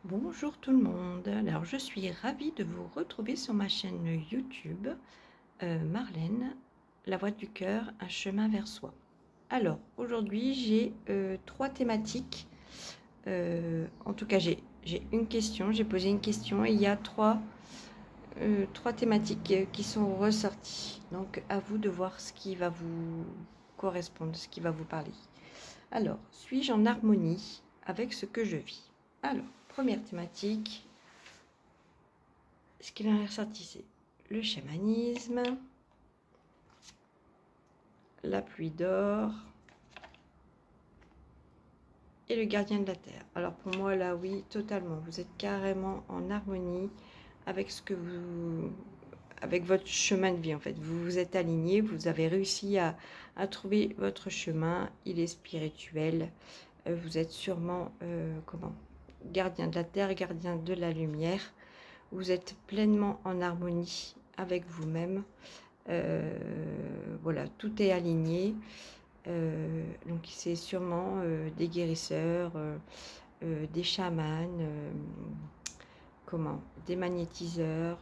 Bonjour tout le monde, alors je suis ravie de vous retrouver sur ma chaîne YouTube Marlène, la voix du cœur, un chemin vers soi. Alors aujourd'hui j'ai trois thématiques, en tout cas j'ai une question, j'ai posé une question et il y a trois thématiques qui sont ressorties. Donc à vous de voir ce qui va vous correspondre, ce qui va vous parler. Alors, suis-je en harmonie avec ce que je vis? Alors, première thématique, ce qu'il en est ressorti, c'est le chamanisme, la pluie d'or et le gardien de la terre. Alors pour moi là, oui, totalement. Vous êtes carrément en harmonie avec ce que vous, avec votre chemin de vie en fait. Vous vous êtes aligné, vous avez réussi à trouver votre chemin. Il est spirituel. Vous êtes sûrement gardien de la terre, gardien de la lumière. Vous êtes pleinement en harmonie avec vous-même. Voilà, tout est aligné. Donc c'est sûrement des guérisseurs, des chamans, des magnétiseurs,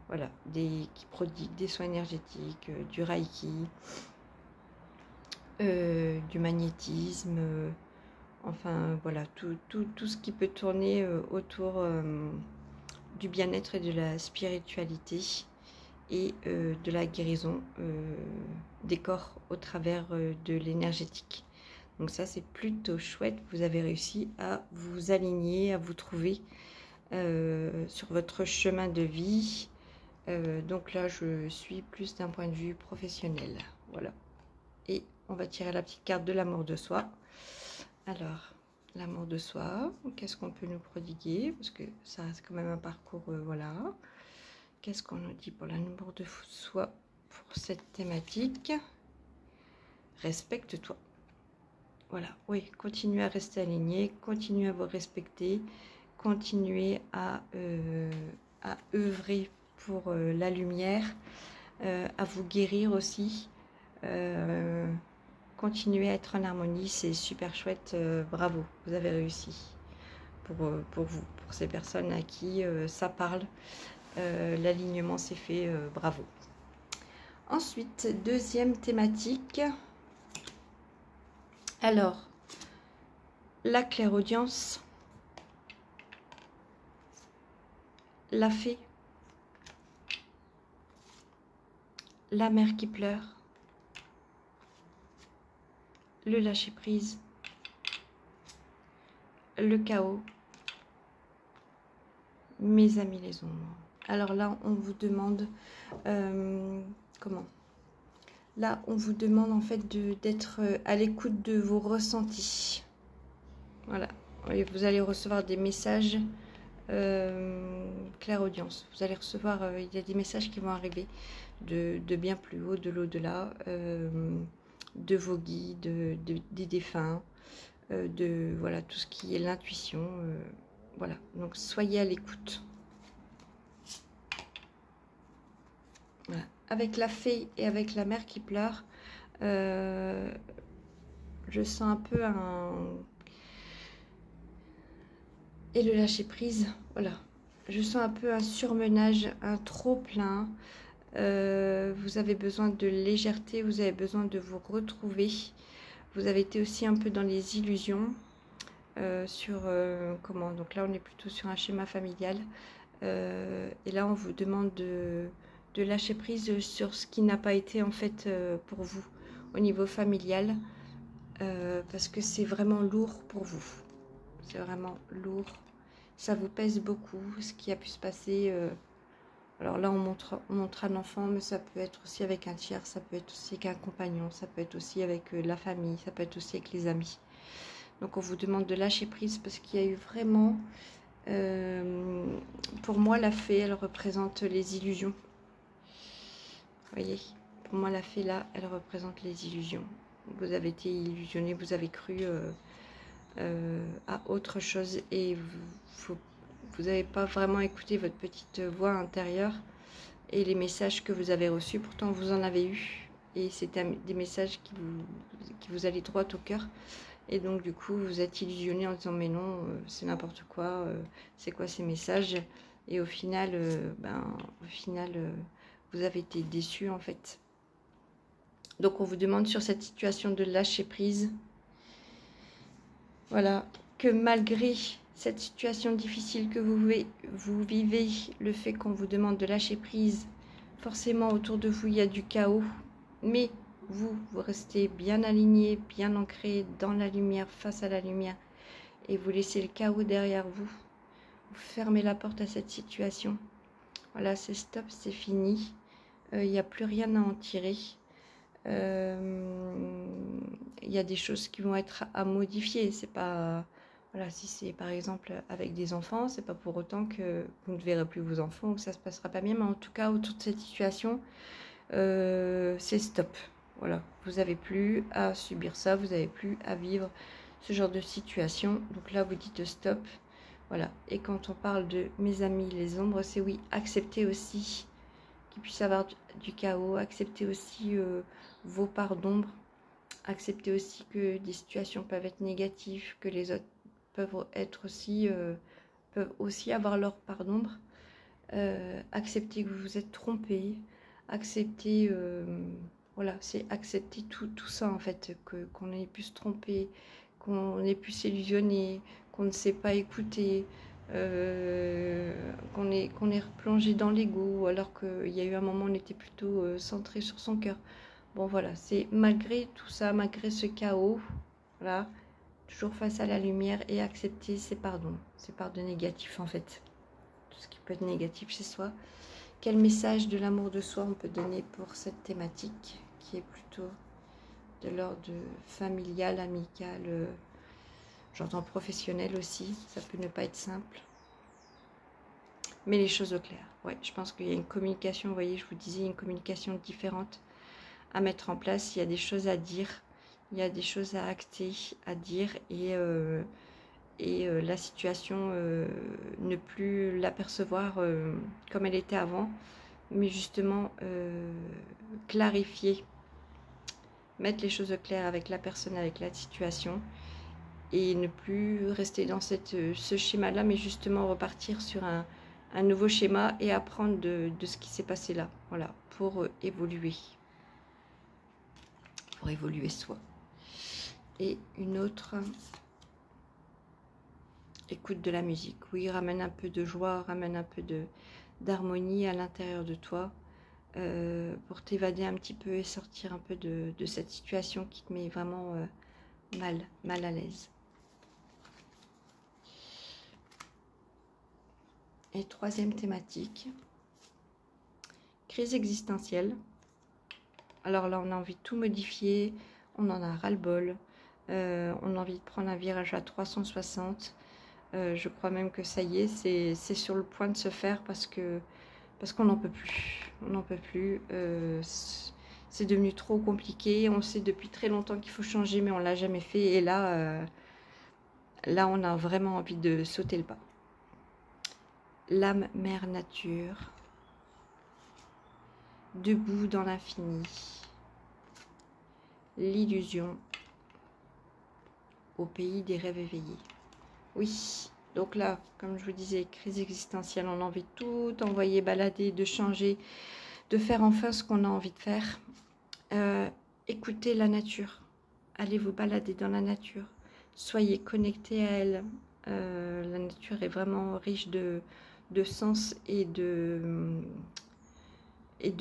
voilà, qui prodiguent des soins énergétiques, du reiki, du magnétisme, enfin voilà, tout ce qui peut tourner autour du bien-être et de la spiritualité et de la guérison des corps au travers de l'énergétique. Donc ça c'est plutôt chouette, vous avez réussi à vous aligner, à vous trouver sur votre chemin de vie. Donc là je suis plus d'un point de vue professionnel, voilà. Et on va tirer la petite carte de l'amour de soi. Alors, l'amour de soi, qu'est-ce qu'on peut nous prodiguer? Parce que ça reste quand même un parcours, voilà. Qu'est-ce qu'on nous dit pour l'amour de soi pour cette thématique? Respecte-toi. Voilà, oui, continuez à rester aligné, continuez à vous respecter, continuez à œuvrer pour la lumière, à vous guérir aussi. Continuez à être en harmonie, c'est super chouette, bravo, vous avez réussi pour vous, pour ces personnes à qui ça parle, l'alignement s'est fait, bravo. Ensuite, deuxième thématique, alors, la clairaudience, la fée, la mère qui pleure, le lâcher-prise, le chaos, mes amis les ombres. Alors là, on vous demande Là, on vous demande en fait d'être à l'écoute de vos ressentis. Voilà. Et vous allez recevoir des messages clairaudience. Vous allez recevoir, il y a des messages qui vont arriver de bien plus haut, de l'au-delà, de vos guides, des défunts, de voilà, tout ce qui est l'intuition. Voilà. Donc soyez à l'écoute. Voilà. Avec la fée et avec la mère qui pleure, je sens un peu et le lâcher prise, voilà. Je sens un peu un surmenage, un trop plein. Vous avez besoin de légèreté, vous avez besoin de vous retrouver. Vous avez été aussi un peu dans les illusions. Donc là on est plutôt sur un schéma familial. Et là on vous demande de lâcher prise sur ce qui n'a pas été en fait pour vous au niveau familial, parce que c'est vraiment lourd pour vous, c'est vraiment lourd, ça vous pèse beaucoup ce qui a pu se passer. Alors là on montre un enfant, mais ça peut être aussi avec un tiers, ça peut être aussi avec un compagnon, ça peut être aussi avec la famille, ça peut être aussi avec les amis. Donc on vous demande de lâcher prise parce qu'il y a eu vraiment pour moi la fée elle représente les illusions. Vous voyez, pour moi la fée là, elle représente les illusions. Vous avez été illusionné, vous avez cru à autre chose et vous n'avez pas vraiment écouté votre petite voix intérieure et les messages que vous avez reçus. Pourtant vous en avez eu et c'était des messages qui vous allaient droit au cœur. Et donc du coup vous êtes illusionné en disant mais non, c'est n'importe quoi, c'est quoi ces messages? Et au final, vous avez été déçu en fait. Donc on vous demande sur cette situation de lâcher prise, voilà, que malgré cette situation difficile que vous vivez, le fait qu'on vous demande de lâcher prise, forcément autour de vous il y a du chaos, mais vous restez bien aligné, bien ancré dans la lumière, face à la lumière, et vous laissez le chaos derrière vous. Vous fermez la porte à cette situation. Voilà, c'est stop, c'est fini. Il n'y a plus rien à en tirer. Il y a des choses qui vont être à modifier. C'est pas, voilà, si c'est par exemple avec des enfants, c'est pas pour autant que vous ne verrez plus vos enfants ou que ça se passera pas bien. Mais en tout cas, autour de cette situation, c'est stop. Voilà, vous n'avez plus à subir ça, vous n'avez plus à vivre ce genre de situation. Donc là, vous dites stop. Voilà. Et quand on parle de mes amis, les ombres, c'est oui, accepter aussi qu'il puisse y avoir du chaos, accepter aussi vos parts d'ombre, accepter aussi que des situations peuvent être négatives, que les autres peuvent aussi avoir leur part d'ombre. Accepter que vous vous êtes trompé, accepter, voilà, c'est accepter tout ça en fait, qu'on ait pu se tromper, qu'on ait pu s'illusionner, qu'on ne sait pas écouter, qu'on est replongé dans l'ego, alors qu'il y a eu un moment où on était plutôt centré sur son cœur. Bon voilà, c'est malgré tout ça, malgré ce chaos, voilà, toujours face à la lumière et accepter ses pardons négatifs en fait. Tout ce qui peut être négatif chez soi. Quel message de l'amour de soi on peut donner pour cette thématique qui est plutôt de l'ordre familial, amical, j'entends professionnel aussi, ça peut ne pas être simple. Mais les choses au clair. Ouais, je pense qu'il y a une communication, vous voyez, je vous disais, une communication différente à mettre en place. Il y a des choses à dire, il y a des choses à acter, à dire et la situation, ne plus l'apercevoir comme elle était avant, mais justement clarifier, mettre les choses au clair avec la personne, avec la situation, et ne plus rester dans ce schéma-là, mais justement repartir sur un nouveau schéma et apprendre de ce qui s'est passé là, voilà, pour évoluer soi. Et une autre... Écoute de la musique, oui, ramène un peu de joie, ramène un peu d'harmonie à l'intérieur de toi pour t'évader un petit peu et sortir un peu de cette situation qui te met vraiment mal à l'aise. Et troisième thématique, crise existentielle. Alors là, on a envie de tout modifier, on en a ras-le-bol, on a envie de prendre un virage à 360. Je crois même que ça y est, c'est sur le point de se faire parce qu'on n'en peut plus. On n'en peut plus. C'est devenu trop compliqué. On sait depuis très longtemps qu'il faut changer, mais on ne l'a jamais fait. Et là, on a vraiment envie de sauter le pas. L'âme mère nature, debout dans l'infini, l'illusion au pays des rêves éveillés. Oui, donc là, comme je vous disais, crise existentielle, on a envie de tout envoyer balader, de changer, de faire enfin ce qu'on a envie de faire. Écoutez la nature, allez vous balader dans la nature, soyez connectés à elle. La nature est vraiment riche de sens et de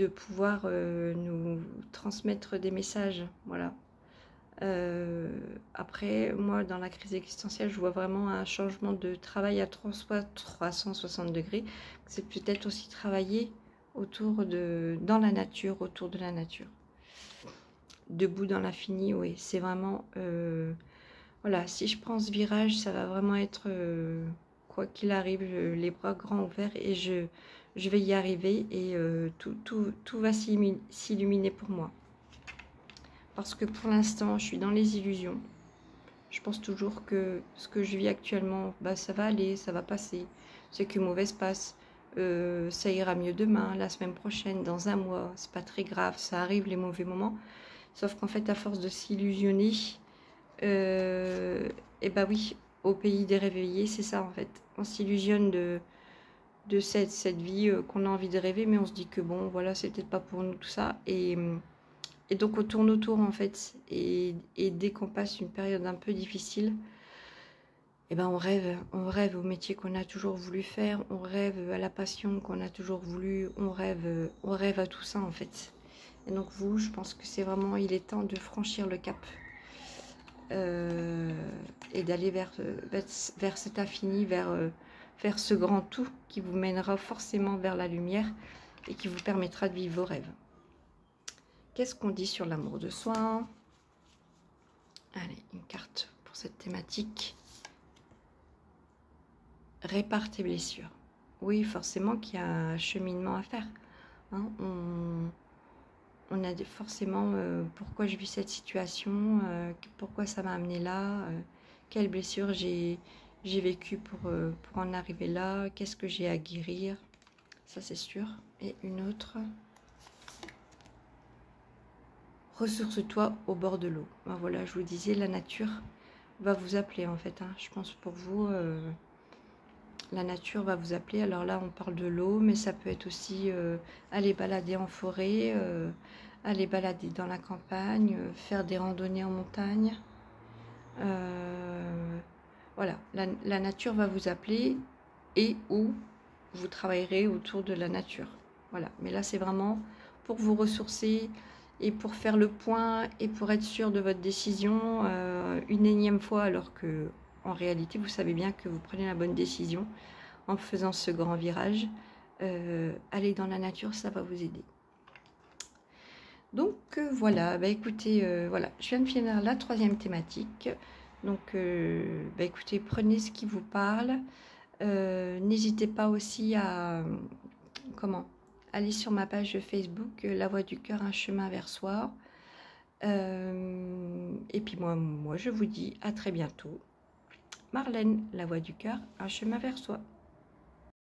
pouvoir nous transmettre des messages, voilà. Après, moi, dans la crise existentielle, je vois vraiment un changement de travail à 360 degrés. C'est peut-être aussi travailler dans la nature, autour de la nature. Debout dans l'infini, oui, c'est vraiment... voilà, si je prends ce virage, ça va vraiment être, quoi qu'il arrive, les bras grands ouverts et je vais y arriver et tout va s'illuminer pour moi. Parce que pour l'instant, je suis dans les illusions. Je pense toujours que ce que je vis actuellement, bah, ça va aller, ça va passer. C'est que mauvaise passe. Ça ira mieux demain, la semaine prochaine, dans un mois. C'est pas très grave, ça arrive les mauvais moments. Sauf qu'en fait, à force de s'illusionner, et bah oui, au pays des réveillés, c'est ça en fait. On s'illusionne de cette vie qu'on a envie de rêver, mais on se dit que bon, voilà, c'est peut-être pas pour nous tout ça. Et donc on tourne autour en fait. Et dès qu'on passe une période un peu difficile, et ben on rêve au métier qu'on a toujours voulu faire, on rêve à la passion qu'on a toujours voulu, on rêve à tout ça en fait. Et donc vous, je pense que c'est vraiment, il est temps de franchir le cap et d'aller vers cet infini, vers ce grand tout qui vous mènera forcément vers la lumière et qui vous permettra de vivre vos rêves. Qu'est-ce qu'on dit sur l'amour de soi? Allez, une carte pour cette thématique. Répare tes blessures. Oui, forcément qu'il y a un cheminement à faire. Hein, on a forcément pourquoi je vis cette situation, pourquoi ça m'a amené là, quelles blessures j'ai vécues pour en arriver là, qu'est-ce que j'ai à guérir, ça c'est sûr. Et une autre, ressource-toi au bord de l'eau. Ben voilà, je vous disais, la nature va vous appeler en fait, hein. Je pense pour vous, la nature va vous appeler. Alors là on parle de l'eau, mais ça peut être aussi aller balader en forêt, aller balader dans la campagne, faire des randonnées en montagne. Voilà, la nature va vous appeler et où vous travaillerez autour de la nature. Voilà, mais là c'est vraiment pour vous ressourcer et pour faire le point et pour être sûr de votre décision une énième fois, alors que en réalité vous savez bien que vous prenez la bonne décision en faisant ce grand virage. Aller dans la nature, ça va vous aider. Donc voilà, bah écoutez, voilà, je viens de finir la troisième thématique. Donc bah écoutez, prenez ce qui vous parle. N'hésitez pas aussi à aller sur ma page Facebook, La Voix du Cœur, un chemin vers soi. Et puis moi je vous dis à très bientôt. Marlène, La Voix du Cœur, un chemin vers soi.